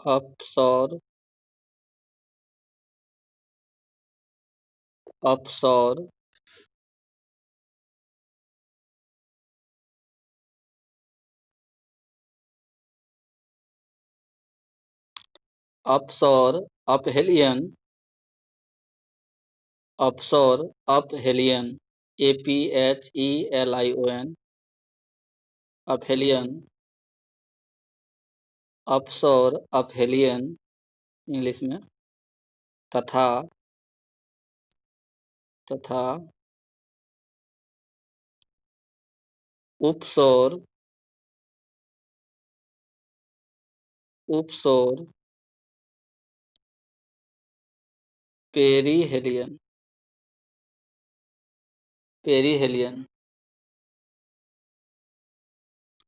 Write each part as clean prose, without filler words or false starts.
अपसौर अपसौर अपसौर अपहेलियन अपसौर अपहेलियन APHELION अपहेलियन अपसौर अपहेलियन इंग्लिश में तथा तथा उपसौर उपसौर perihelion perihelion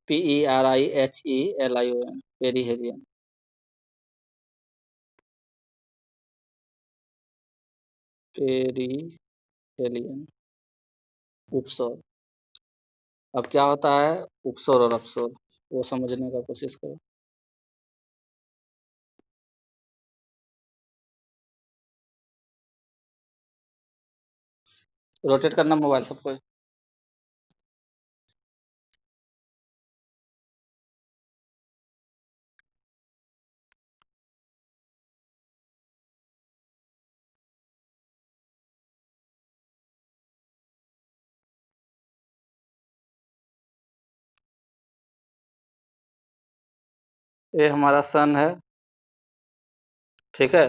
PERIHELION perihelion perihelion उपसौर। अब क्या होता है उपसौर और अपसौर, वो समझने का कोशिश करो। रोटेट करना मोबाइल सबको। ये हमारा सन है, ठीक है,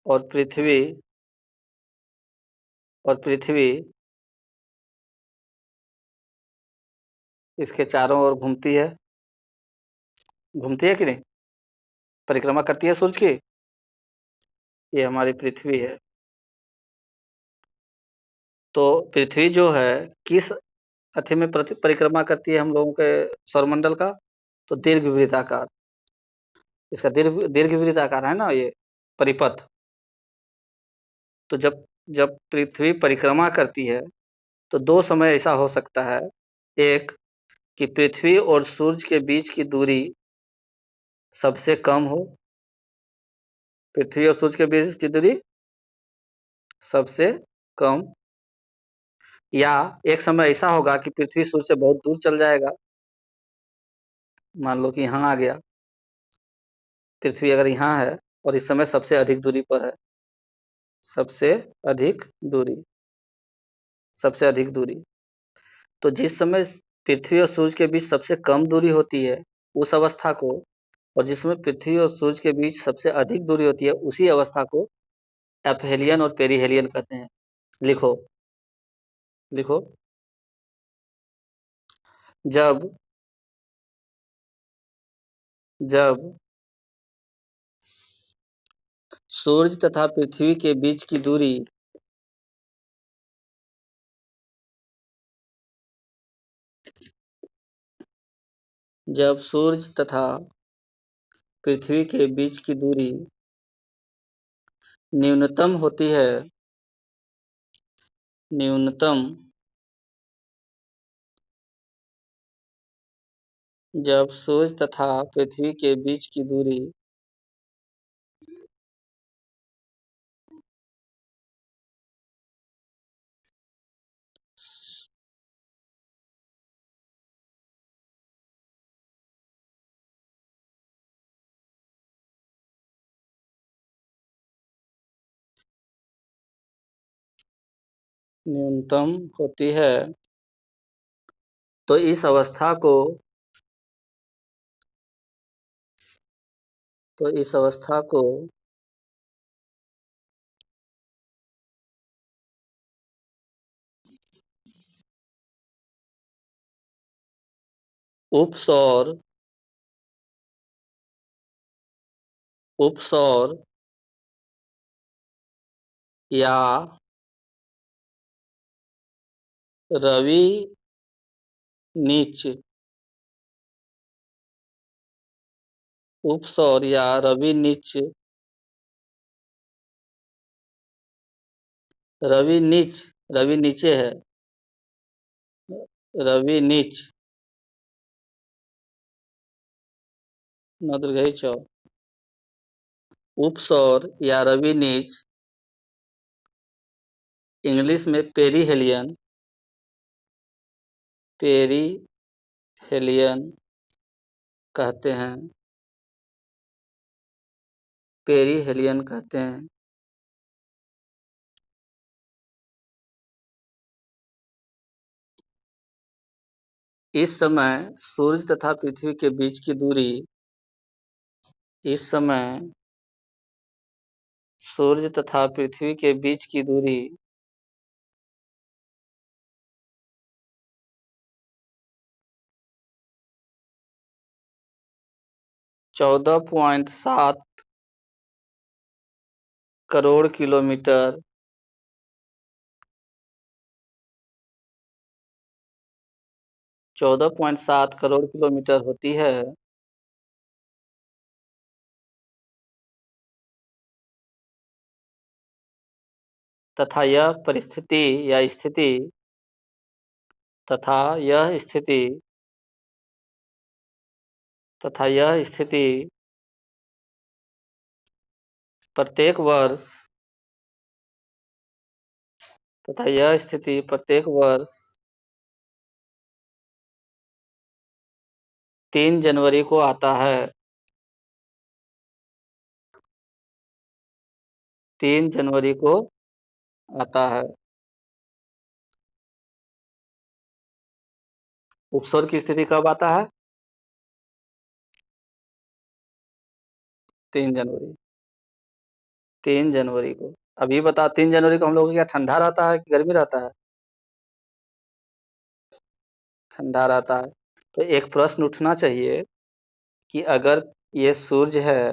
और पृथ्वी इसके चारों ओर घूमती है कि नहीं, परिक्रमा करती है सूरज की। ये हमारी पृथ्वी है। तो पृथ्वी जो है किस अथी में परिक्रमा करती है हम लोगों के सौरमंडल का, तो दीर्घवृत्ताकार। इसका दीर्घवृत्ताकार है ना ये परिपथ। तो जब जब पृथ्वी परिक्रमा करती है तो दो समय ऐसा हो सकता है, एक कि पृथ्वी और सूरज के बीच की दूरी सबसे कम हो, पृथ्वी और सूरज के बीच की दूरी सबसे कम, या एक समय ऐसा होगा कि पृथ्वी सूरज से बहुत दूर चल जाएगा। मान लो कि यहाँ आ गया, पृथ्वी अगर यहाँ है और इस समय सबसे अधिक दूरी पर है, सबसे अधिक दूरी सबसे अधिक दूरी। तो जिस समय पृथ्वी और सूरज के बीच सबसे कम दूरी होती है उस अवस्था को, और जिसमें पृथ्वी और सूरज के बीच सबसे अधिक दूरी होती है उसी अवस्था को एपहेलियन और पेरीहेलियन कहते हैं। लिखो लिखो। जब जब सूरज तथा पृथ्वी के बीच की दूरी जब सूरज तथा पृथ्वी के बीच की दूरी न्यूनतम होती है, न्यूनतम जब सूरज तथा पृथ्वी के बीच की दूरी न्यूनतम होती है तो इस अवस्था को तो इस अवस्था को उपसौर उपसौर या रवि नीच उपसौर या रवि नीच रवि नीच रवि नीचे है, रवि नीच न दीर्घई च। उपसौर या रवि नीच इंग्लिश में पेरीहेलियन कहते हैं। पेरीहेलियन कहते हैं। इस समय सूर्य तथा पृथ्वी के बीच की दूरी इस समय सूर्य तथा पृथ्वी के बीच की दूरी 14.7 करोड़ किलोमीटर 14.7 करोड़ किलोमीटर होती है। तथा यह परिस्थिति या स्थिति तथा यह स्थिति तथा यह स्थिति प्रत्येक वर्ष तथा यह स्थिति प्रत्येक वर्ष 3 जनवरी को आता है। 3 जनवरी को आता है। उपसौर की स्थिति कब आता है? 3 जनवरी। 3 जनवरी को। अब ये बताओ 3 जनवरी को हम लोगों के यहाँ ठंडा रहता है कि गर्मी रहता है? ठंडा रहता है। तो एक प्रश्न उठना चाहिए कि अगर ये सूर्य है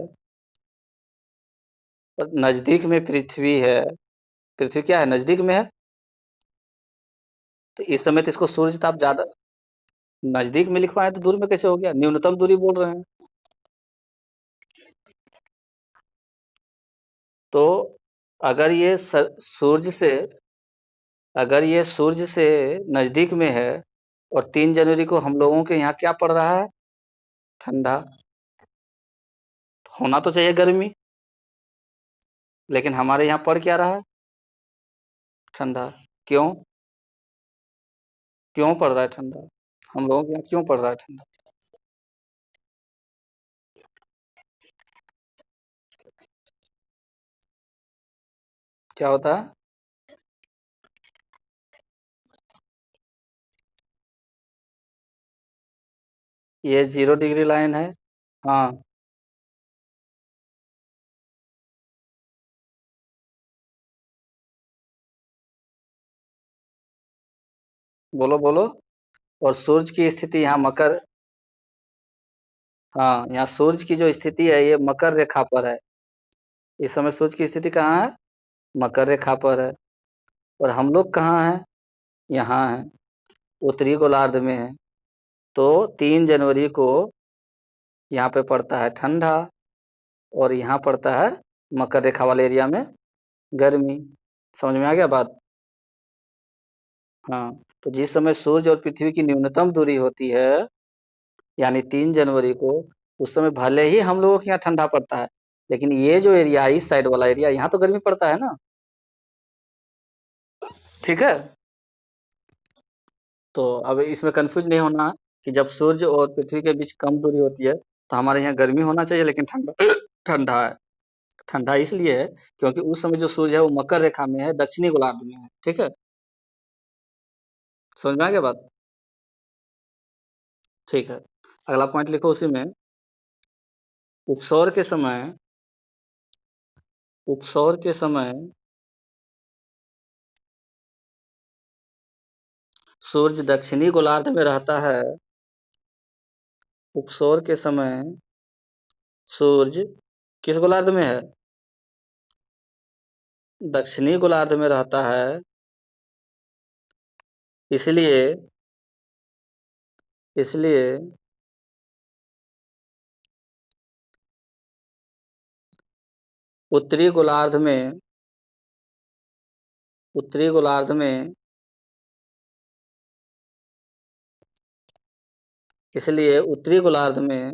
और नजदीक में पृथ्वी है, पृथ्वी क्या है, नजदीक में है, तो इस समय तो इसको सूर्य ताप ज्यादा नजदीक में लिखवाएं तो दूर में कैसे हो गया? न्यूनतम दूरी बोल रहे हैं। तो अगर ये सूर्य से नजदीक में है और 3 जनवरी को हम लोगों के यहाँ क्या पड़ रहा है? ठंडा। तो होना तो चाहिए गर्मी, लेकिन हमारे यहाँ पड़ क्या रहा है? ठंडा। क्यों? क्यों पड़ रहा है ठंडा? हम लोगों के यहाँ क्यों पड़ रहा है ठंडा? क्या होता है? ये 0 डिग्री लाइन है। हाँ, बोलो बोलो। और सूरज की स्थिति यहाँ मकर। हाँ, यहाँ सूरज की जो स्थिति है ये मकर रेखा पर है। इस समय सूरज की स्थिति कहाँ है? मकर रेखा पर है। और हम लोग कहाँ हैं? यहाँ हैं, उत्तरी गोलार्ध में है। तो 3 जनवरी को यहाँ पे पड़ता है ठंडा और यहाँ पड़ता है मकर रेखा वाले एरिया में गर्मी। समझ में आ गया बात? हाँ, तो जिस समय सूर्य और पृथ्वी की न्यूनतम दूरी होती है यानी 3 जनवरी को, उस समय भले ही हम लोगों के यहाँ ठंडा पड़ता है, लेकिन ये जो एरिया इस साइड वाला एरिया यहाँ तो गर्मी पड़ता है ना। ठीक है। तो अब इसमें कंफ्यूज नहीं होना कि जब सूर्य और पृथ्वी के बीच कम दूरी होती है तो हमारे यहाँ गर्मी होना चाहिए, लेकिन ठंडा ठंडा है। ठंडा इसलिए है क्योंकि उस समय जो सूर्य है वो मकर रेखा में है, दक्षिणी गोलार्ध में है। ठीक है, समझ में आ गया बात? ठीक है, अगला पॉइंट लिखो उसी में। उपसौर के समय उपसौर के समय सूर्य दक्षिणी गोलार्ध में रहता है। उपसौर के समय सूर्य किस गोलार्ध में है? दक्षिणी गोलार्ध में रहता है। इसलिए इसलिए उत्तरी गोलार्ध में उत्तरी गोलार्ध में इसलिए उत्तरी गोलार्ध में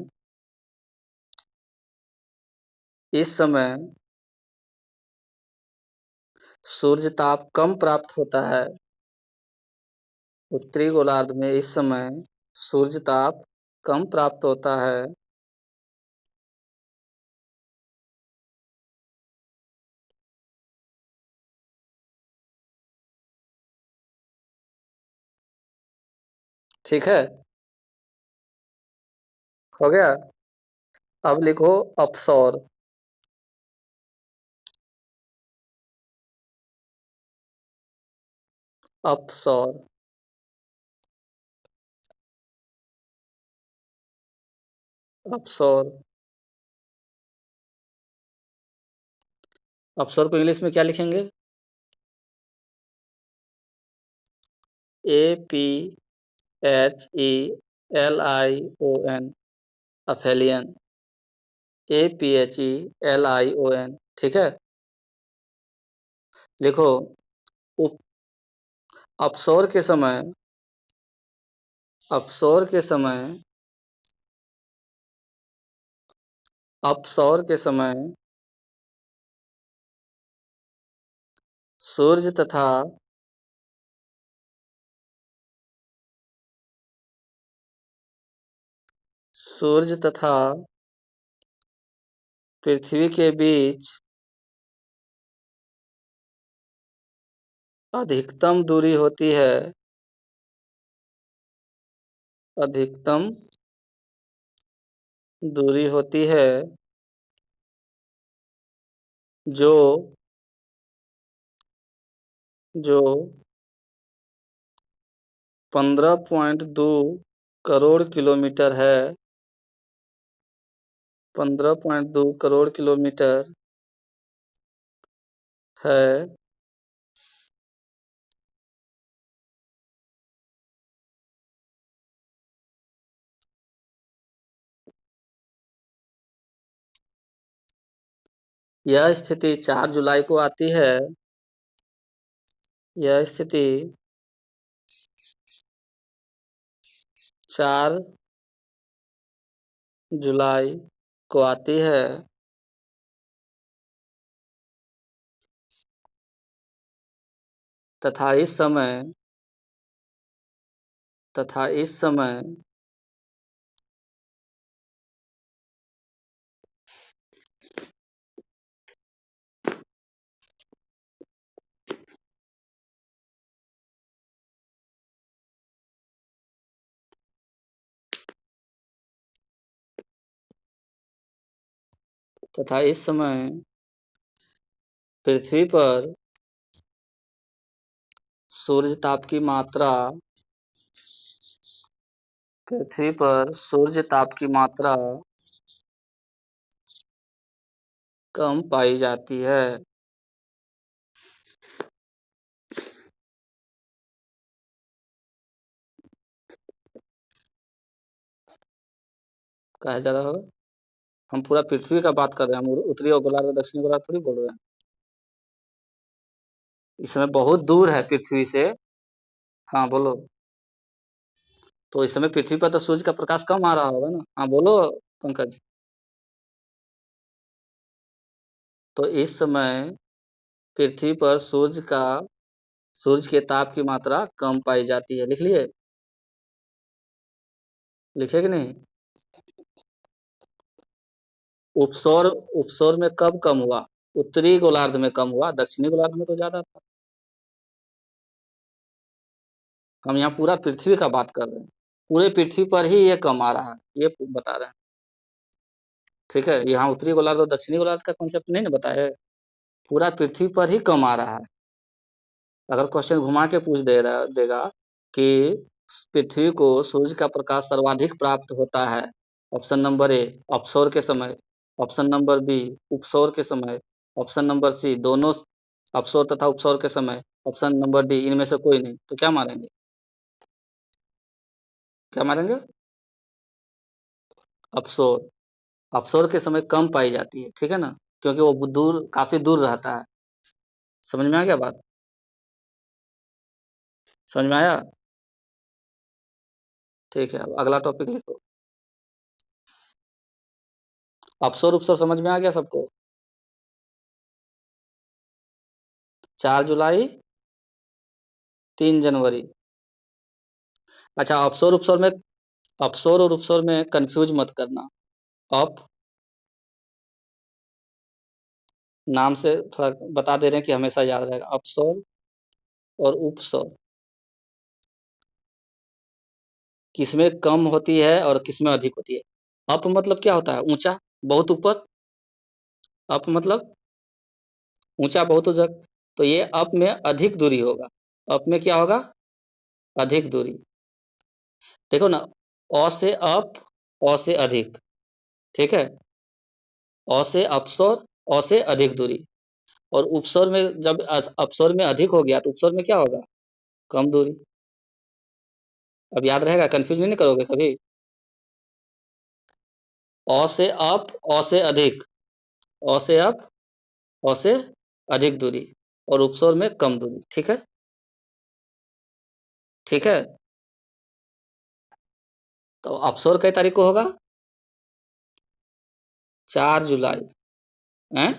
इस समय सूर्य ताप कम प्राप्त होता है। उत्तरी गोलार्ध में इस समय सूर्य ताप कम प्राप्त होता है। ठीक है, हो गया। अब लिखो अपसौर। अपसौर। अपसौर। अपसौर को इंग्लिश में क्या लिखेंगे? APHELION, अफेलियन। APHELION, ठीक है। लिखो उप अपसौर के समय, अपसौर के समय, अपसौर के समय सूर्य तथा सूर्य तथा पृथ्वी के बीच अधिकतम दूरी होती है। अधिकतम दूरी होती है जो जो 15.2 करोड़ किलोमीटर है। 15.2 करोड़ किलोमीटर है। यह स्थिति 4 जुलाई को आती है। यह स्थिति 4 जुलाई को आती है। तथा इस समय तथा इस समय तथा इस समय पृथ्वी पर सूर्य ताप की मात्रा पृथ्वी पर सूर्य ताप की मात्रा कम पाई जाती है। कहा जा रहा होगा, हम पूरा पृथ्वी का बात कर रहे हैं, हम उत्तरी और गोलार्ध दक्षिणी गोलार्ध थोड़ी बोल रहे हैं। इस समय बहुत दूर है पृथ्वी से। हाँ बोलो। तो इस समय पृथ्वी पर तो सूर्य का प्रकाश कम आ रहा होगा ना। हाँ बोलो पंकज। तो इस समय पृथ्वी पर सूर्य के ताप की मात्रा कम पाई जाती है। लिख लिए? लिखे कि नहीं? उपसौर उपसौर में कब कम हुआ? उत्तरी गोलार्ध में कम हुआ, दक्षिणी गोलार्ध में तो ज्यादा था। हम यहाँ पूरा पृथ्वी का बात कर रहे हैं। पूरे पृथ्वी पर ही ये कम आ रहा है, ये बता रहे हैं। ठीक है, यहाँ उत्तरी गोलार्ध और दक्षिणी गोलार्ध का कॉन्सेप्ट नहीं ना बताया। पूरा पृथ्वी पर ही कम आ रहा है। अगर क्वेश्चन घुमा के पूछ देगा कि पृथ्वी को सूर्य का प्रकाश सर्वाधिक प्राप्त होता है, ऑप्शन नंबर ए अपसौर के समय, ऑप्शन नंबर बी उपसौर के समय, ऑप्शन नंबर सी दोनों अपसौर तथा उपसौर के समय, ऑप्शन नंबर डी इनमें से कोई नहीं, तो क्या मारेंगे? क्या मारेंगे? अपसौर। अपसौर के समय कम पाई जाती है, ठीक है ना, क्योंकि वो काफी दूर रहता है। समझ में आ गया बात? समझ में आया? ठीक है, अब अगला टॉपिक लिखो। अपसोर उपसोर समझ में आ गया सबको? 4 जुलाई, 3 जनवरी। अच्छा, अपसोर और उपसोर में कंफ्यूज मत करना। अप नाम से थोड़ा बता दे रहे हैं कि हमेशा याद रहेगा। अपसोर और उपसोर किसमें कम होती है और किसमें अधिक होती है? अप मतलब क्या होता है? ऊंचा, बहुत ऊपर। अप मतलब ऊंचा, बहुत ऊंचा। तो ये अप में अधिक दूरी होगा। अप में क्या होगा? अधिक दूरी। देखो ना, अ से अप, अ से अधिक, ठीक है। अ से अपसोर, अ से अधिक दूरी। और उपसर्ग में जब अपसर्ग में अधिक हो गया तो उपसर्ग में क्या होगा? कम दूरी। अब याद रहेगा? कंफ्यूज नहीं करोगे कभी? अ से अप, अ से अधिक, अ से अप, अ से अधिक दूरी, और उपसर्ग में कम दूरी। ठीक है, ठीक है। तो अपसर्ग कई तारीख को होगा? 4 जुलाई। हैं?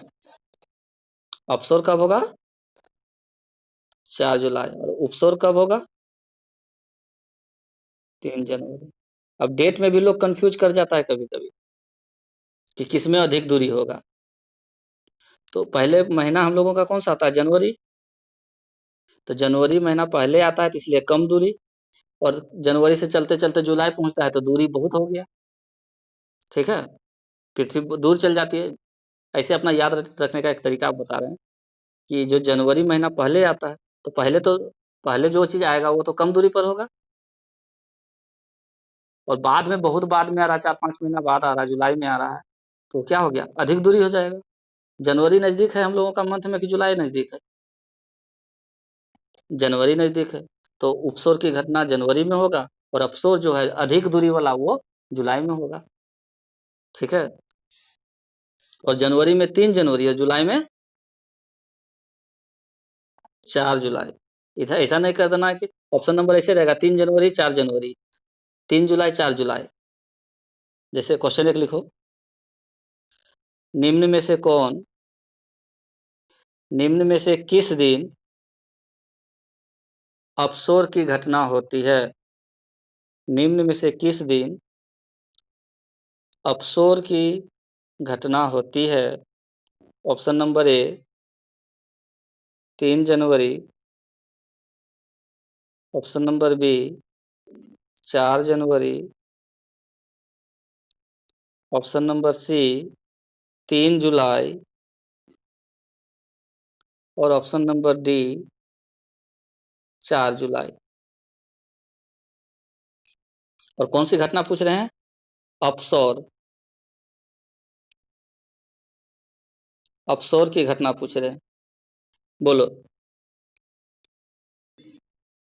अपसर्ग कब होगा? 4 जुलाई। और उपसर्ग कब होगा? 3 जनवरी। अब डेट में भी लोग कंफ्यूज कर जाता है कभी कभी कि किसमें अधिक दूरी होगा। तो पहले महीना हम लोगों का कौन सा आता है? जनवरी। तो जनवरी महीना पहले आता है तो इसलिए कम दूरी, और जनवरी से चलते चलते जुलाई पहुंचता है तो दूरी बहुत हो गया। ठीक है, पृथ्वी दूर चल जाती है। ऐसे अपना याद रखने का एक तरीका आप बता रहे हैं कि जो जनवरी महीना पहले आता है तो पहले जो चीज आएगा वो तो कम दूरी पर होगा, और बाद में बहुत बाद में आ रहा है, 4-5 महीना बाद आ रहा है, जुलाई में आ रहा है, तो क्या हो गया? अधिक दूरी हो जाएगा। जनवरी नजदीक है हम लोगों का मंथ में कि जुलाई नजदीक है? जनवरी नजदीक है। तो उपसोर की घटना जनवरी में होगा, और अपसोर जो है अधिक दूरी वाला वो जुलाई में होगा। ठीक है। और जनवरी में 3 जनवरी है, जुलाई में 4 जुलाई। इधर ऐसा नहीं कर देना कि ऑप्शन नंबर ऐसे रहेगा 3 जनवरी 4 जनवरी, 3 जुलाई 4 जुलाई। जैसे क्वेश्चन एक लिखो, निम्न में से कौन, निम्न में से किस दिन अपसोर की घटना होती है? निम्न में से किस दिन अपसोर की घटना होती है? ऑप्शन नंबर ए 3 जनवरी, ऑप्शन नंबर बी 4 जनवरी, ऑप्शन नंबर सी 3 जुलाई, और ऑप्शन नंबर डी 4 जुलाई। और कौन सी घटना पूछ रहे हैं? अपसौर, अपसौर की घटना पूछ रहे हैं। बोलो।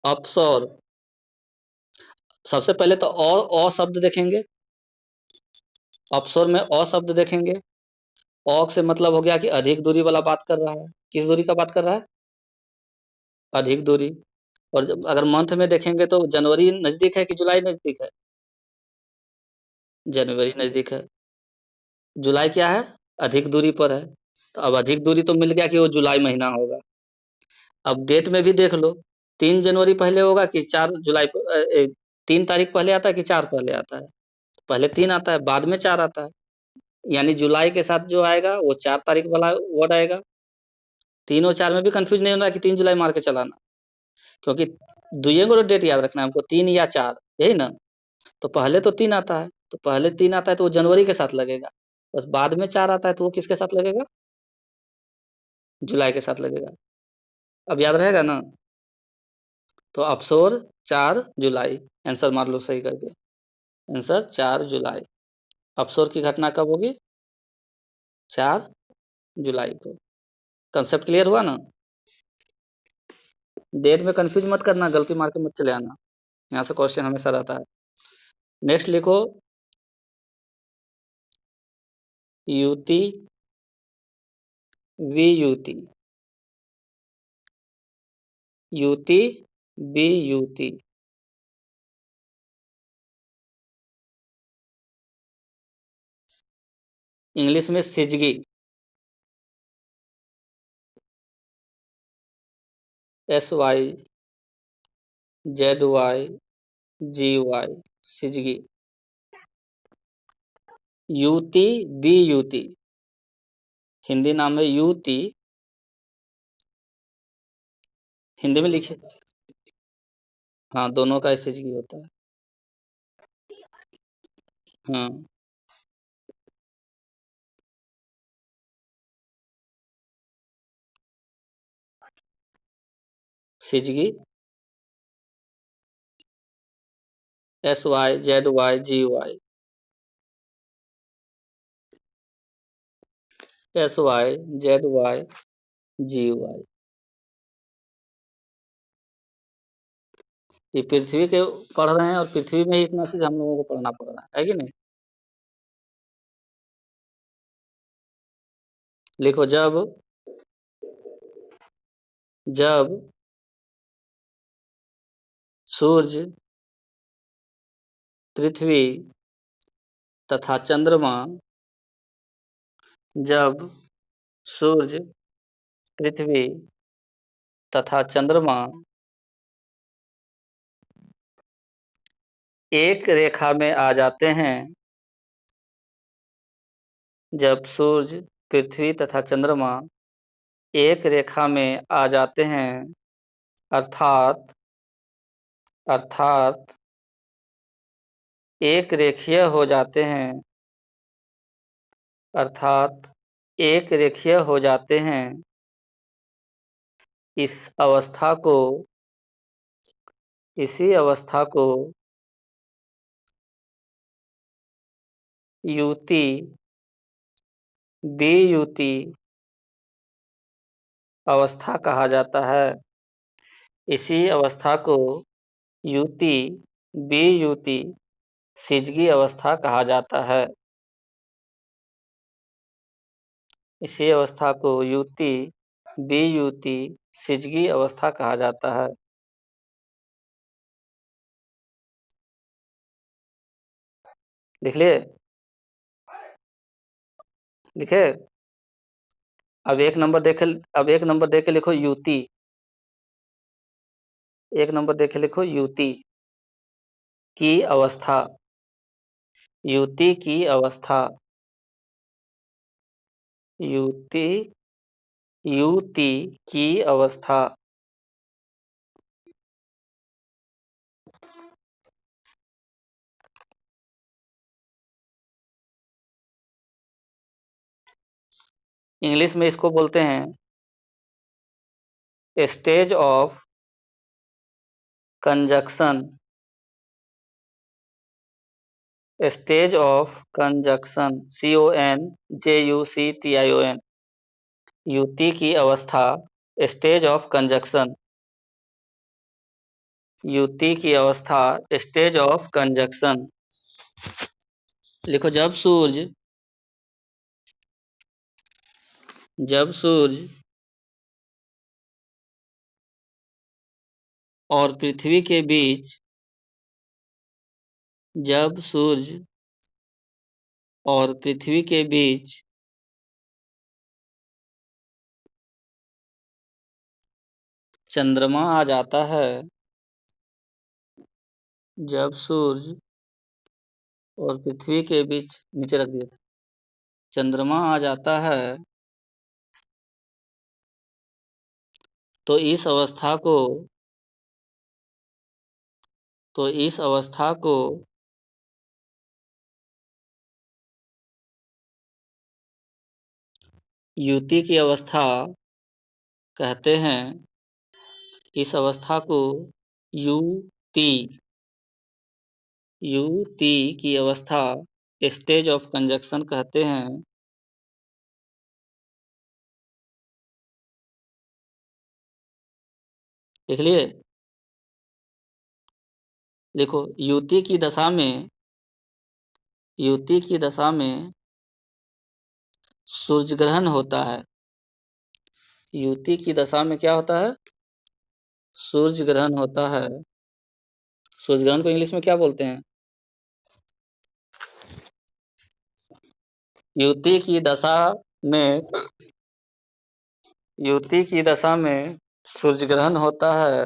अपसौर। सबसे पहले तो अ शब्द देखेंगे, अपसौर में अ शब्द देखेंगे। अ से मतलब हो गया कि अधिक दूरी वाला बात कर रहा है। किस दूरी का बात कर रहा है? अधिक दूरी। और अगर मंथ में देखेंगे तो जनवरी नजदीक है कि जुलाई नजदीक है? जनवरी नजदीक है। जुलाई क्या है? अधिक दूरी पर है। तो अब अधिक दूरी तो मिल गया कि वो जुलाई महीना होगा। अब डेट में भी देख लो, 3 जनवरी पहले होगा कि 4 जुलाई 3 तारीख पहले आता है कि 4 पहले आता है? पहले 3 आता है, बाद में 4 आता है। यानी जुलाई के साथ जो आएगा वो 4 तारीख वाला वर्ड आएगा। 3 और 4 में भी कंफ्यूज नहीं होना कि 3 जुलाई मार के चलाना, क्योंकि दुइये को डेट याद रखना है हमको, 3 या 4, यही ना। तो पहले तो 3 आता है, तो पहले 3 आता है तो वो जनवरी के साथ लगेगा। बस बाद में 4 आता है तो वो किसके साथ लगेगा? जुलाई के साथ लगेगा। अब याद रहेगा ना? तो अफसोर 4 जुलाई, आंसर मार लो सही करके। आंसर 4 जुलाई। अफसोर की घटना कब होगी? 4 जुलाई को। कंसेप्ट क्लियर हुआ ना? डेट में कंफ्यूज मत करना, गलती मार के मत चले आना, यहाँ से क्वेश्चन हमेशा रहता है। नेक्स्ट लिखो, युति वियुति, युति वियुति। इंग्लिश में सिजगी, SYZYGY, सिजगी। युति, बी युति, हिंदी नाम है युति। हिंदी में लिखे, हाँ दोनों का सिजगी होता है। हाँ सिजगी, SYZYGY, SYZYGY। ये पृथ्वी के पढ़ रहे हैं और पृथ्वी में ही इतना चीज हम लोगों को पढ़ना पड़ रहा है कि नहीं। लिखो, जब जब सूर्य, पृथ्वी तथा चंद्रमा, जब सूर्य, पृथ्वी तथा चंद्रमा एक रेखा में आ जाते हैं, जब सूर्य, पृथ्वी तथा चंद्रमा एक रेखा में आ जाते हैं, अर्थात अर्थात एक रेखीय हो जाते हैं, अर्थात एक रेखीय हो जाते हैं, इसी अवस्था को युति, वियुति अवस्था कहा जाता है। इसी अवस्था को युति, वियुति, सिजगी अवस्था कहा जाता है। इसी अवस्था को युति, वियुति, सिजगी अवस्था कहा जाता है। लिख लिए? लिखे? अब एक नंबर देख के लिखो युति। एक नंबर देख के लिखो युति की अवस्था, युति की अवस्था, युति, युति की अवस्था। इंग्लिश में इसको बोलते हैं stage of conjunction, stage of conjunction, CONJUCTION, युति की अवस्था, स्टेज ऑफ कंजक्शन, युति की अवस्था, स्टेज ऑफ कंजक्शन। लिखो, जब सूर्य और पृथ्वी के बीच, जब सूर्य और पृथ्वी के बीच चंद्रमा आ जाता है, जब सूर्य और पृथ्वी के बीच, नीचे रख दिया था, चंद्रमा आ जाता है, तो इस अवस्था को युति की अवस्था कहते हैं। इस अवस्था को युति, युति की अवस्था, स्टेज ऑफ कंजक्शन कहते हैं। देख लिए? लिखो, युति की दशा में, युति की दशा में सूर्य ग्रहण होता है। युति की दशा में क्या होता है? सूर्य ग्रहण होता है। सूर्य ग्रहण को इंग्लिश में क्या बोलते हैं? युति की दशा में युति की दशा में सूर्य ग्रहण होता है।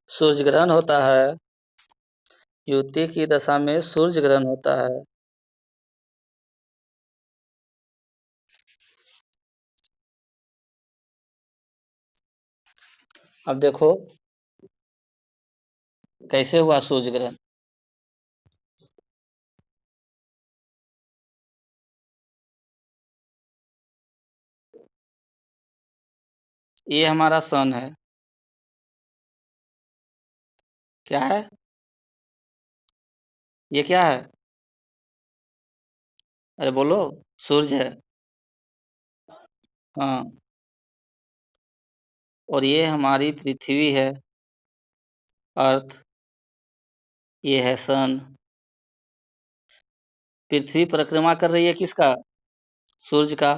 सूर्य ग्रहण होता है। युति की दशा में सूर्य ग्रहण होता है। अब देखो कैसे हुआ सूर्य ग्रहण। ये हमारा सन है। क्या है? ये क्या है? अरे बोलो। सूर्य है। हाँ। और ये हमारी पृथ्वी है, अर्थ। ये है सन। पृथ्वी परिक्रमा कर रही है किसका? सूर्य का।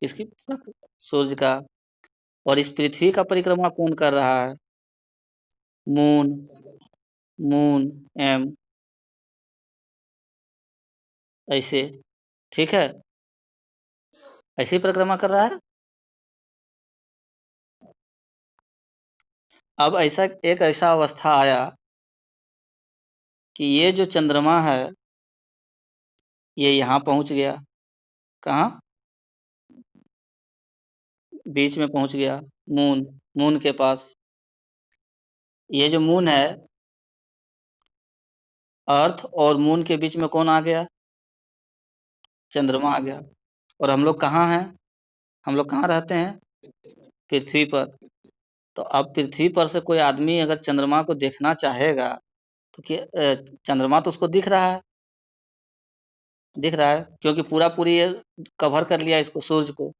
किसकी? सूर्य का। और इस पृथ्वी का परिक्रमा कौन कर रहा है? मून। मून। एम। ऐसे। ठीक है। ऐसे ही परिक्रमा कर रहा है। अब ऐसा अवस्था आया कि ये जो चंद्रमा है ये यहाँ पहुंच गया। कहाँ? बीच में पहुंच गया। मून। मून के पास। ये जो मून है, अर्थ और मून के बीच में कौन आ गया? चंद्रमा आ गया। और हम लोग कहाँ हैं? हम लोग कहाँ रहते हैं? पृथ्वी पर। तो अब पृथ्वी पर से कोई आदमी अगर चंद्रमा को देखना चाहेगा तो चंद्रमा तो उसको दिख रहा है। दिख रहा है क्योंकि पूरा पूरी ये कवर कर लिया इसको, सूरज को।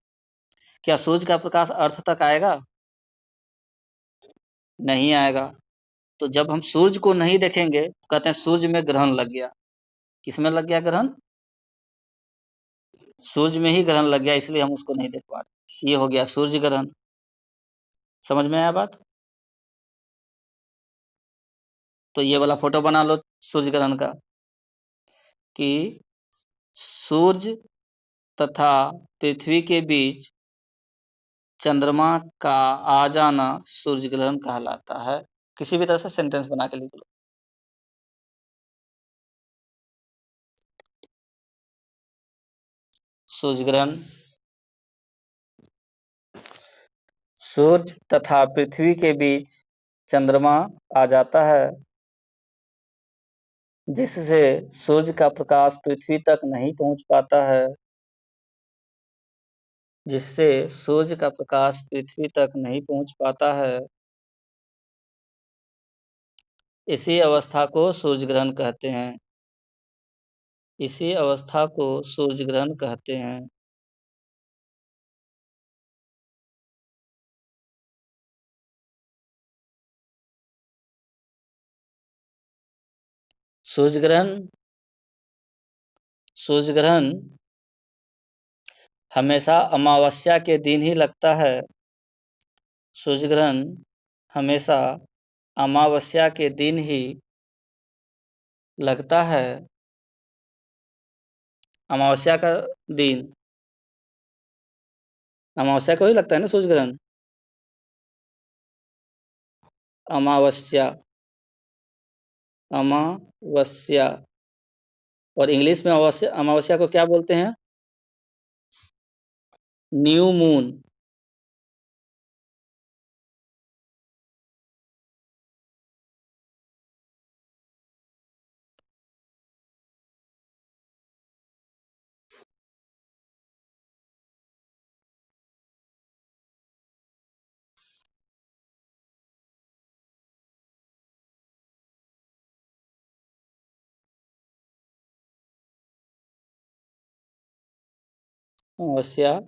क्या सूरज का प्रकाश अर्थ तक आएगा? नहीं आएगा। तो जब हम सूरज को नहीं देखेंगे तो कहते हैं सूरज में ग्रहण लग गया। किसमें लग गया ग्रहण? सूरज में ही ग्रहण लग गया, इसलिए हम उसको नहीं देख पा रहे। ये हो गया सूर्य ग्रहण। समझ में आया बात? तो ये वाला फोटो बना लो सूर्य ग्रहण का, कि सूरज तथा पृथ्वी के बीच चंद्रमा का आ जाना सूर्य ग्रहण कहलाता है। किसी भी तरह से सेंटेंस बना के लिख लो। सूर्य ग्रहण। सूरज तथा पृथ्वी के बीच चंद्रमा आ जाता है, जिससे सूर्य का प्रकाश पृथ्वी तक नहीं पहुंच पाता है। जिससे सूर्य का प्रकाश पृथ्वी तक नहीं पहुंच पाता है। इसी अवस्था को सूर्य ग्रहण कहते हैं। इसी अवस्था को सूर्य ग्रहण कहते हैं। सूर्य ग्रहण। सूर्य ग्रहण हमेशा अमावस्या के दिन ही लगता है। सूर्य ग्रहण हमेशा अमावस्या के दिन ही लगता है। अमावस्या का दिन। अमावस्या को ही लगता है ना सूर्य ग्रहण। अमावस्या। अमावस्या। और इंग्लिश में अमावस्या अमावस्या को क्या बोलते हैं? New moon. अमावस्या।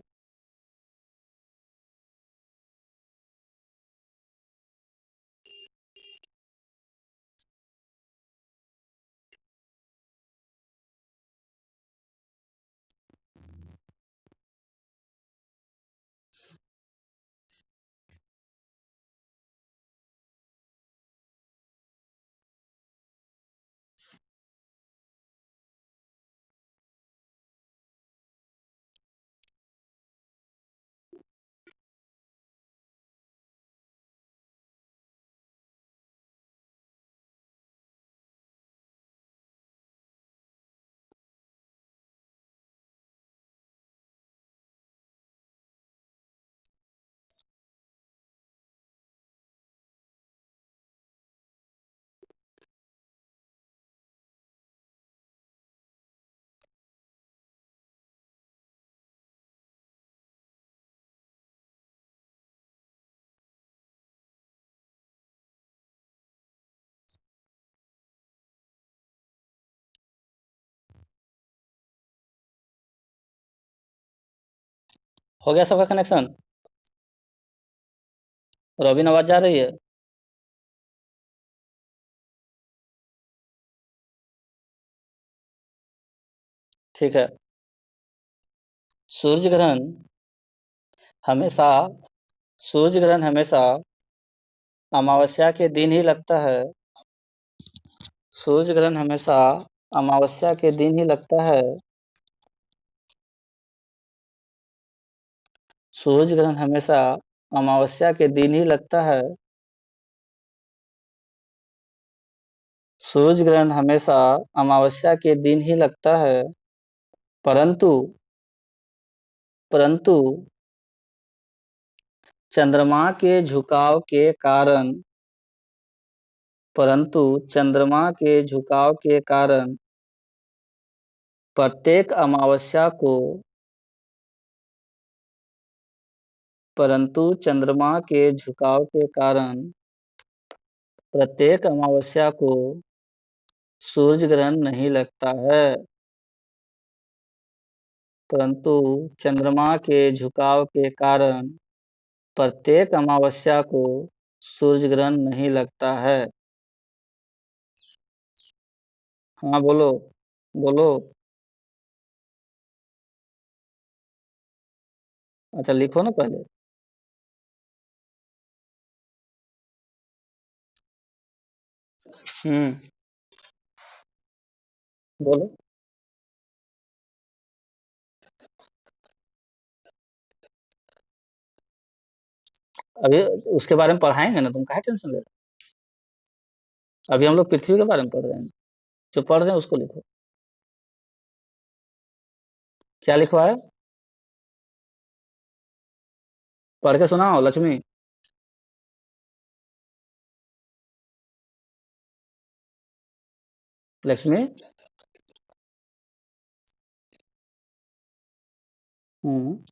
हो गया सबका कनेक्शन? रोबिन आवाज जा रही है? ठीक है। सूर्य ग्रहण हमेशा सूर्य ग्रहण हमेशा अमावस्या के दिन ही लगता है। सूर्य ग्रहण हमेशा अमावस्या के दिन ही लगता है। सूर्य ग्रहण हमेशा अमावस्या के दिन ही लगता है। सूर्य ग्रहण हमेशा अमावस्या के दिन ही लगता है। परंतु परंतु चंद्रमा के झुकाव के कारण परंतु चंद्रमा के झुकाव के कारण प्रत्येक अमावस्या को परंतु चंद्रमा के झुकाव के कारण प्रत्येक अमावस्या को सूर्य ग्रहण नहीं लगता है। परंतु चंद्रमा के झुकाव के कारण प्रत्येक अमावस्या को सूर्य ग्रहण नहीं लगता है। हाँ बोलो, बोलो। अच्छा लिखो ना पहले। हम्म। बोलो। अभी उसके बारे में पढ़ाएंगे ना, तुम काहे टेंशन ले रहे हो? अभी हम लोग पृथ्वी के बारे में पढ़ रहे हैं। जो पढ़ रहे हैं उसको लिखो। क्या लिखवा है? पढ़ के सुनाओ लक्ष्मी। लक्ष्मी। हम्म।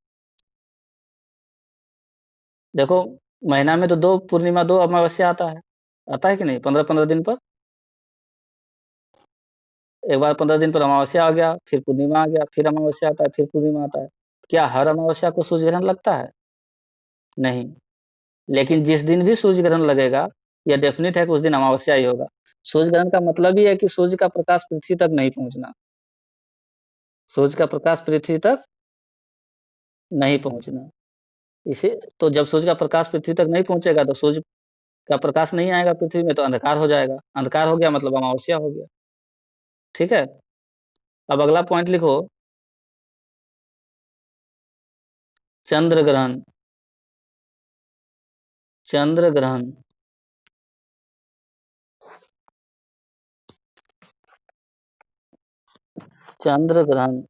देखो, महीना में तो दो पूर्णिमा, दो अमावस्या आता है कि नहीं, 15-15 दिन पर। एक बार 15 दिन पर अमावस्या आ गया, फिर पूर्णिमा आ गया, फिर अमावस्या आता है, फिर पूर्णिमा आता है। क्या हर अमावस्या को सूर्य ग्रहण लगता है? नहीं। लेकिन जिस दिन भी सूर्य ग्रहण लगेगा, यह डेफिनेट है कि उस दिन अमावस्या ही होगा। सूर्य ग्रहण का मतलब ही है कि सूर्य का प्रकाश पृथ्वी तक नहीं पहुंचना। सूर्य का प्रकाश पृथ्वी तक नहीं पहुंचना। इसे तो जब सूर्य का प्रकाश पृथ्वी तक नहीं पहुंचेगा तो सूर्य का प्रकाश नहीं आएगा पृथ्वी में, तो अंधकार हो जाएगा। अंधकार हो गया मतलब अमावस्या हो गया। ठीक है। अब अगला पॉइंट लिखो। चंद्र ग्रहण। चंद्र ग्रहण चंद्र ग्रहण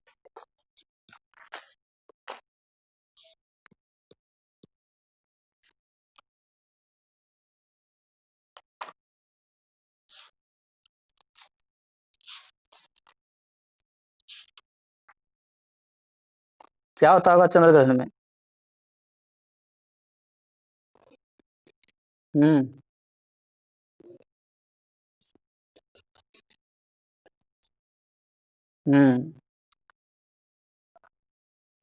क्या होता होगा चंद्र ग्रहण में? हम्म। हम्म।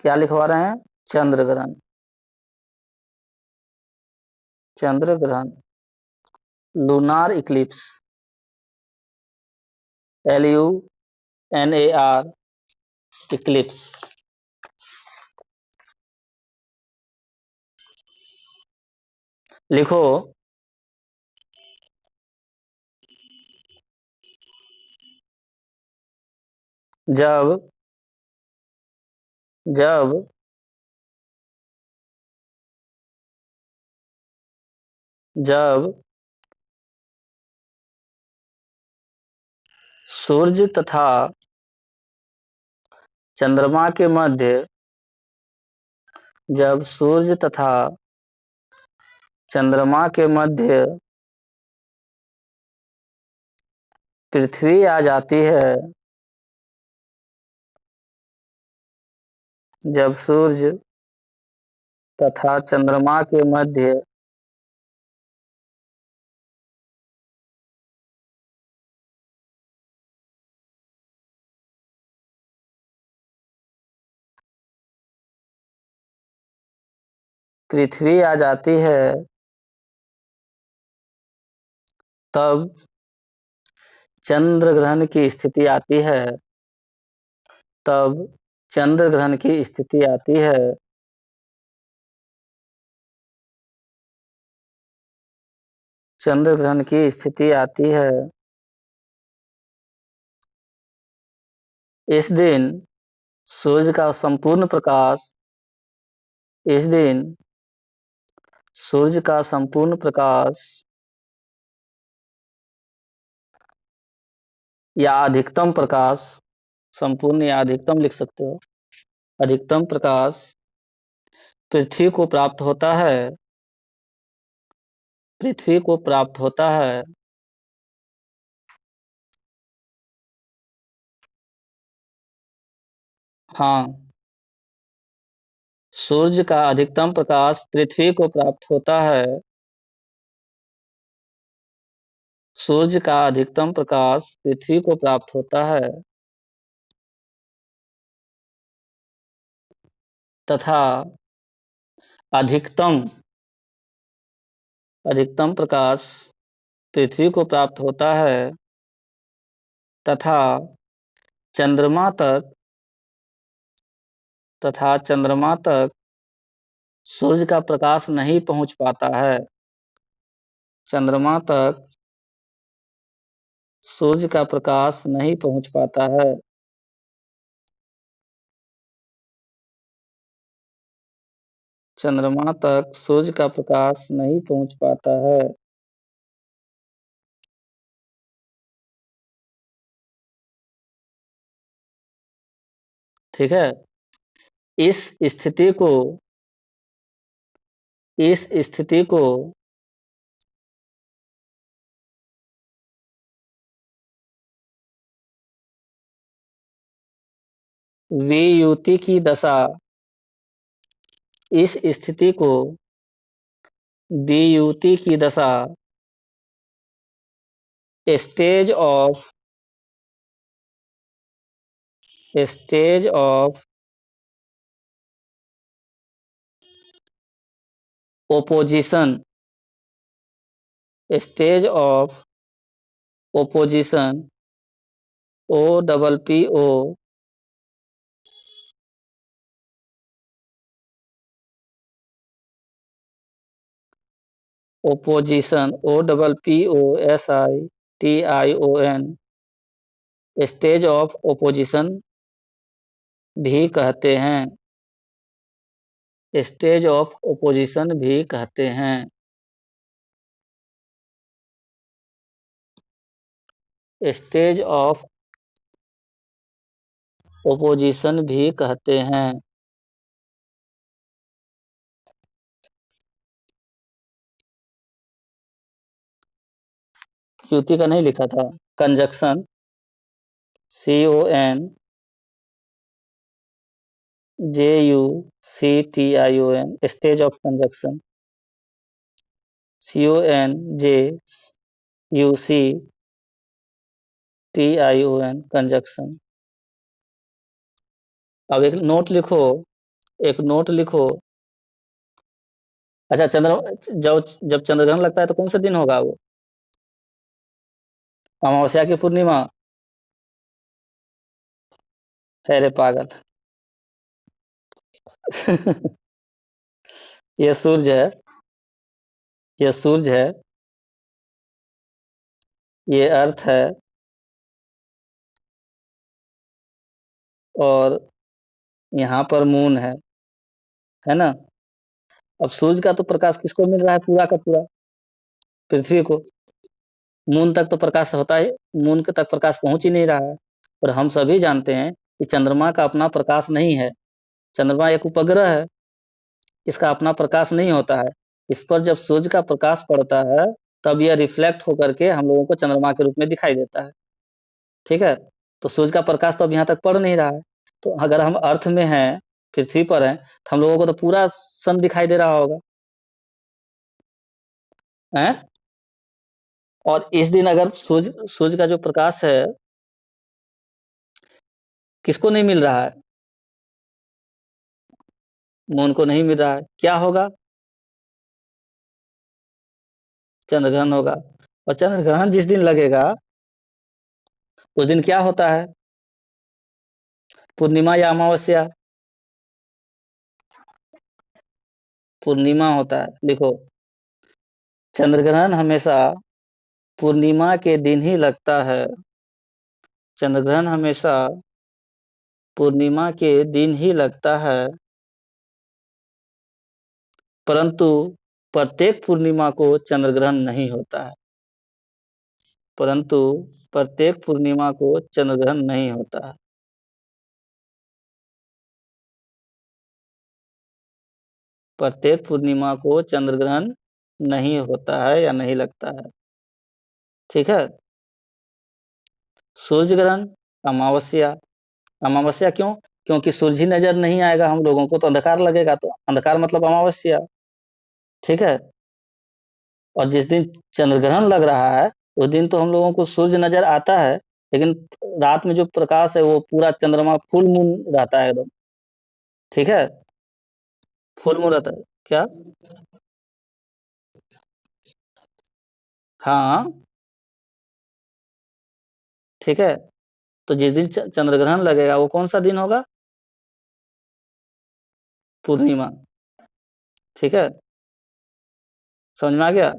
क्या लिखवा रहे हैं? चंद्र ग्रहण। चंद्र ग्रहण। Lunar Eclipse. LUNAR Eclipse. लिखो। जब जब जब सूर्य तथा चंद्रमा के मध्य जब सूर्य तथा चंद्रमा के मध्य पृथ्वी आ जाती है, जब सूर्य तथा चंद्रमा के मध्य पृथ्वी आ जाती है तब चंद्र ग्रहण की स्थिति आती है, तब चंद्र ग्रहण की स्थिति आती है। चंद्र ग्रहण की स्थिति आती है। इस दिन सूर्य का संपूर्ण प्रकाश इस दिन सूर्य का संपूर्ण प्रकाश या अधिकतम प्रकाश, संपूर्ण या अधिकतम लिख सकते हो, अधिकतम प्रकाश पृथ्वी को प्राप्त होता है, पृथ्वी को प्राप्त होता है। हाँ, सूर्य का अधिकतम प्रकाश पृथ्वी को प्राप्त होता है। सूर्य का अधिकतम प्रकाश पृथ्वी को प्राप्त होता है तथा अधिकतम अधिकतम प्रकाश पृथ्वी को प्राप्त होता है तथा चंद्रमा तक चंद्रमा तक सूर्य का प्रकाश नहीं पहुंच पाता है। चंद्रमा तक सूर्य का प्रकाश नहीं पहुंच पाता है। चंद्रमा तक सूर्य का प्रकाश नहीं पहुंच पाता है। ठीक है। इस स्थिति को इस स्थिति को वियुति की दशा इस स्थिति को वियुति की दशा stage of opposition stage of opposition OPPO opposition OPPOSITION stage of opposition भी कहते हैं। स्टेज ऑफ ओपोजिशन भी कहते हैं। स्टेज ऑफ ओपोजिशन भी कहते हैं। युति का नहीं लिखा था, conjunction CONJUCTION stage of conjunction CONJUCTION conjunction. अब एक नोट लिखो, एक नोट लिखो। अच्छा, जब चंद्रग्रहण लगता है तो कौन सा दिन होगा वो? अमावस्या की पूर्णिमा है रे पागल। ये सूर्य है, ये सूर्य है, ये अर्थ है और यहाँ पर मून है ना। अब सूर्य का तो प्रकाश किसको मिल रहा है? पूरा का पूरा पृथ्वी को। मून तक तो प्रकाश होता है, मून के तक प्रकाश पहुंच ही नहीं रहा है। और हम सभी जानते हैं कि चंद्रमा का अपना प्रकाश नहीं है। चंद्रमा एक उपग्रह है, इसका अपना प्रकाश नहीं होता है। इस पर जब सूर्य का प्रकाश पड़ता है तब यह रिफ्लेक्ट होकर के हम लोगों को चंद्रमा के रूप में दिखाई देता है। ठीक है। तो सूर्य का प्रकाश तो अब यहाँ तक पड़ नहीं रहा है। तो अगर हम अर्थ में हैं, पृथ्वी पर हैं, तो हम लोगों को तो पूरा सन दिखाई दे रहा होगा है। और इस दिन अगर सूर्य का जो प्रकाश है किसको नहीं मिल रहा है? मून को नहीं मिल रहा है, क्या होगा? चंद्र ग्रहण होगा। और चंद्र ग्रहण जिस दिन लगेगा उस दिन क्या होता है? पूर्णिमा या अमावस्या? पूर्णिमा होता है। लिखो, चंद्र ग्रहण हमेशा पूर्णिमा के दिन ही लगता है। चंद्र ग्रहण हमेशा पूर्णिमा के दिन ही लगता है, परंतु प्रत्येक पूर्णिमा को चंद्र ग्रहण नहीं होता है। परंतु प्रत्येक पूर्णिमा को चंद्र ग्रहण नहीं होता है। प्रत्येक पूर्णिमा को चंद्र ग्रहण नहीं होता है या नहीं लगता है। ठीक है। सूर्य ग्रहण, अमावस्या। अमावस्या क्यों? क्योंकि सूर्य ही नजर नहीं आएगा हम लोगों को, तो अंधकार लगेगा, तो अंधकार मतलब अमावस्या। ठीक है। और जिस दिन चंद्र ग्रहण लग रहा है उस दिन तो हम लोगों को सूर्य नजर आता है, लेकिन रात में जो प्रकाश है वो पूरा चंद्रमा फुल मून रहता है एकदम। ठीक है। फुल मून रहता है क्या? हाँ। ठीक है। तो जिस दिन चंद्र ग्रहण लगेगा वो कौन सा दिन होगा? पूर्णिमा। ठीक है। समझ में आ गया?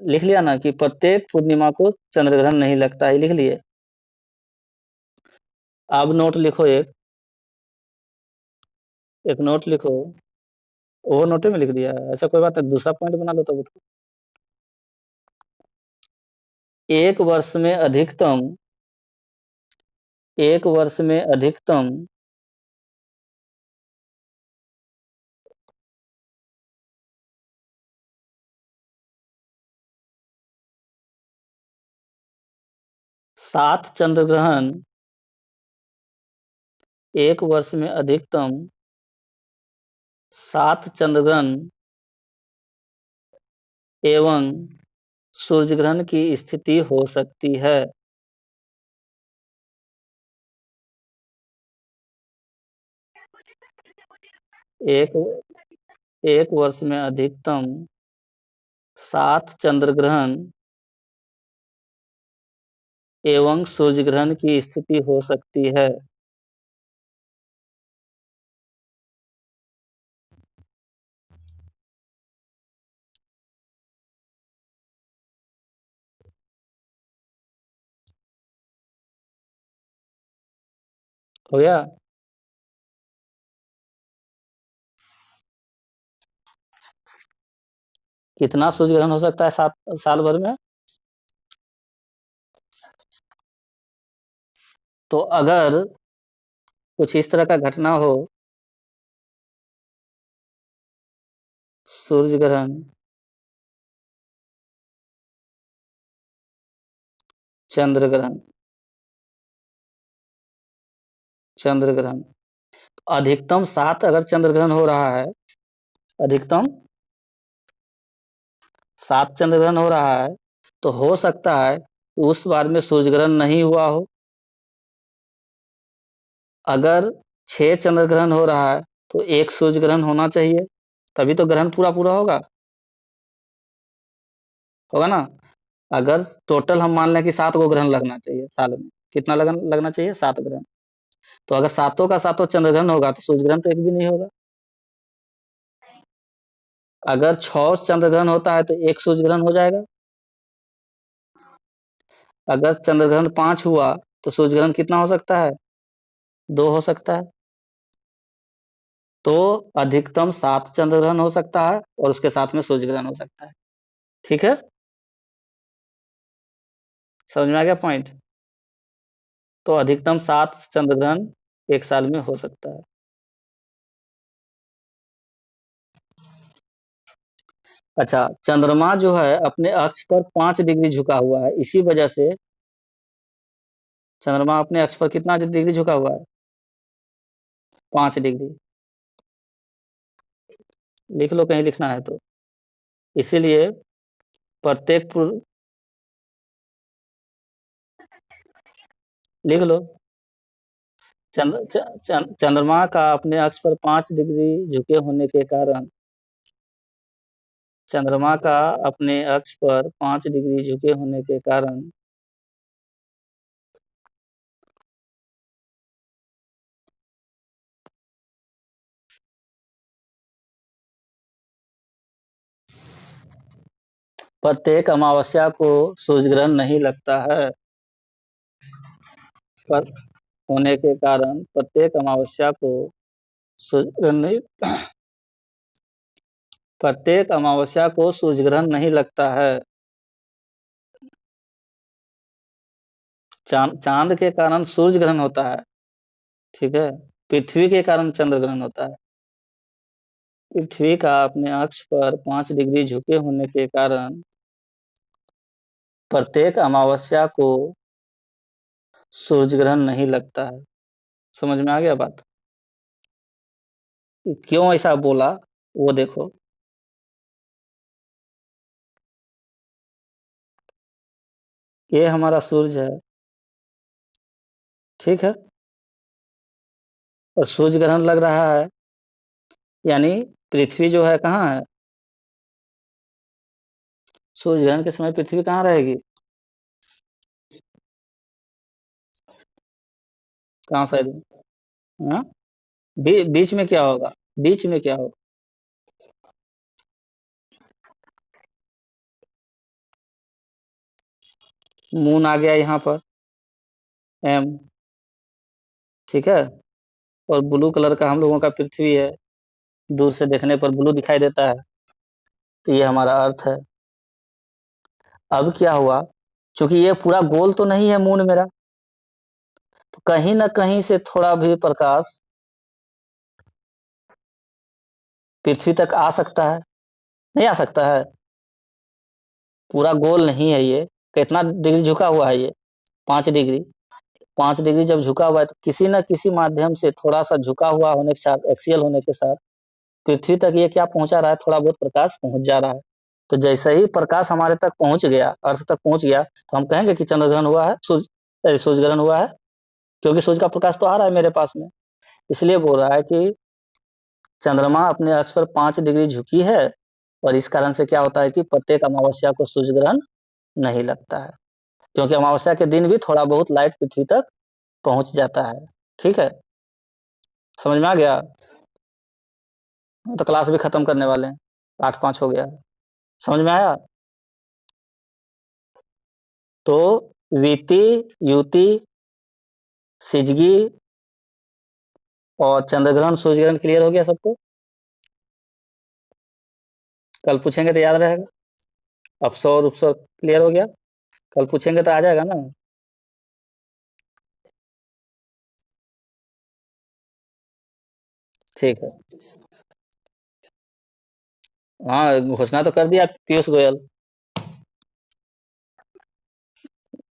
लिख लिया ना कि प्रत्येक पूर्णिमा को चंद्र ग्रहण नहीं लगता है, लिख लिए? अब नोट लिखो, एक नोट लिखो। वो नोटे में लिख दिया है? अच्छा कोई बात नहीं, दूसरा पॉइंट बना लो तब। एक वर्ष में अधिकतम, एक वर्ष में अधिकतम 7 चंद्र ग्रहण, एक वर्ष में अधिकतम 7 चंद्र ग्रहण एवं सूर्य ग्रहण की स्थिति हो सकती है। एक एक वर्ष में अधिकतम 7 चंद्र ग्रहण एवं सूर्य ग्रहण की स्थिति हो सकती है। हो गया? कितना सूर्य ग्रहण हो सकता है 7 साल भर में? तो अगर कुछ इस तरह का घटना हो, सूर्य ग्रहण, चंद्र ग्रहण, चंद्र ग्रहण, अधिकतम 7 अगर चंद्र ग्रहण हो रहा है, अधिकतम 7 चंद्र ग्रहण हो रहा है, तो हो सकता है कि उस बार में सूर्य ग्रहण नहीं हुआ हो। अगर 6 चंद्र ग्रहण हो रहा है तो एक सूर्य ग्रहण होना चाहिए, तभी तो ग्रहण पूरा पूरा होगा। होगा ना? अगर टोटल हम मान लें कि 7 गो ग्रहण लगना चाहिए साल में, कितना लगना चाहिए? 7 ग्रहण। तो अगर सातों का सातों चंद्र ग्रहण होगा तो सूर्य ग्रहण तो एक भी नहीं होगा। अगर 6 चंद्र ग्रहण होता है तो एक सूर्य ग्रहण हो जाएगा। अगर चंद्र ग्रहण 5 हुआ तो सूर्य ग्रहण कितना हो सकता है? 2 हो सकता है। तो अधिकतम 7 चंद्र ग्रहण हो सकता है और उसके साथ में सूर्य ग्रहण हो सकता है। ठीक है। समझ में आ गया पॉइंट? तो अधिकतम 7 चंद्र ग्रहण एक साल में हो सकता है। अच्छा, चंद्रमा जो है अपने अक्ष पर 5 डिग्री झुका हुआ है, इसी वजह से चंद्रमा अपने अक्ष पर कितना डिग्री झुका हुआ है? 5 डिग्री। लिख लो कहीं लिखना है तो। इसीलिए प्रत्येक लिख लो। चंद्रमा का अपने अक्ष पर 5 डिग्री झुके होने के कारण चंद्रमा का अपने अक्ष पर 5 डिग्री झुके होने के कारण प्रत्येक अमावस्या को सूर्य ग्रहण नहीं लगता है। पर होने के कारण प्रत्येक अमावस्या को सूर्य ग्रहण नहीं प्रत्येक अमावस्या को सूर्य ग्रहण नहीं लगता है। चांद के कारण सूर्य ग्रहण होता है, ठीक है। पृथ्वी के कारण चंद्र ग्रहण होता है। पृथ्वी का अपने अक्ष पर 5 डिग्री झुके होने के कारण प्रत्येक अमावस्या को सूर्य ग्रहण नहीं लगता है। समझ में आ गया बात? क्यों ऐसा बोला वो देखो। ये हमारा सूर्य है, ठीक है। और सूर्य ग्रहण लग रहा है, यानी पृथ्वी जो है कहाँ है? सूर्य ग्रहण के समय पृथ्वी कहाँ रहेगी? कहाँ साइड में? हाँ? बीच में क्या होगा? बीच में क्या होगा? मून आ गया यहाँ पर, एम, ठीक है। और ब्लू कलर का हम लोगों का पृथ्वी है, दूर से देखने पर ब्लू दिखाई देता है। तो ये हमारा अर्थ है। अब क्या हुआ, क्योंकि ये पूरा गोल तो नहीं है मून मेरा, तो कहीं ना कहीं से थोड़ा भी प्रकाश पृथ्वी तक आ सकता है, नहीं आ सकता है? पूरा गोल नहीं है ये। कितना डिग्री झुका हुआ है ये? 5 डिग्री। 5 डिग्री जब झुका हुआ है तो किसी न किसी माध्यम से थोड़ा सा झुका हुआ होने के साथ, एक्सियल होने के साथ पृथ्वी तक ये क्या पहुंचा रहा है? थोड़ा बहुत प्रकाश पहुंच जा रहा है। तो जैसे ही प्रकाश हमारे तक पहुंच गया, अर्थ तक पहुंच गया, तो हम कहेंगे कि चंद्र ग्रहण हुआ है, सूर्य ग्रहण हुआ है। क्योंकि सूर्य का प्रकाश तो आ रहा है मेरे पास में। इसलिए बोल रहा है कि चंद्रमा अपने अक्ष पर 5 डिग्री झुकी है, और इस कारण से क्या होता है कि प्रत्येक अमावस्या को सूर्य ग्रहण नहीं लगता है। क्योंकि अमावस्या के दिन भी थोड़ा बहुत लाइट पृथ्वी तक पहुंच जाता है, ठीक है। समझ में आ गया? तो क्लास भी खत्म करने वाले हैं, 8:05 हो गया है। समझ में आया? तो वीति, युति, सिजगी और चंद्रग्रहण सूर्य ग्रहण क्लियर हो गया सबको? कल पूछेंगे तो याद रहेगा। अपसौर उपसौर क्लियर हो गया? कल पूछेंगे तो आ जाएगा ना? ठीक है। हाँ, घोषणा तो कर दिया पीयूष गोयल।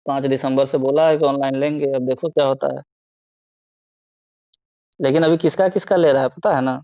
5 दिसंबर से बोला है कि ऑनलाइन लेंगे, अब देखो क्या होता है। लेकिन अभी किसका किसका ले रहा है पता है ना?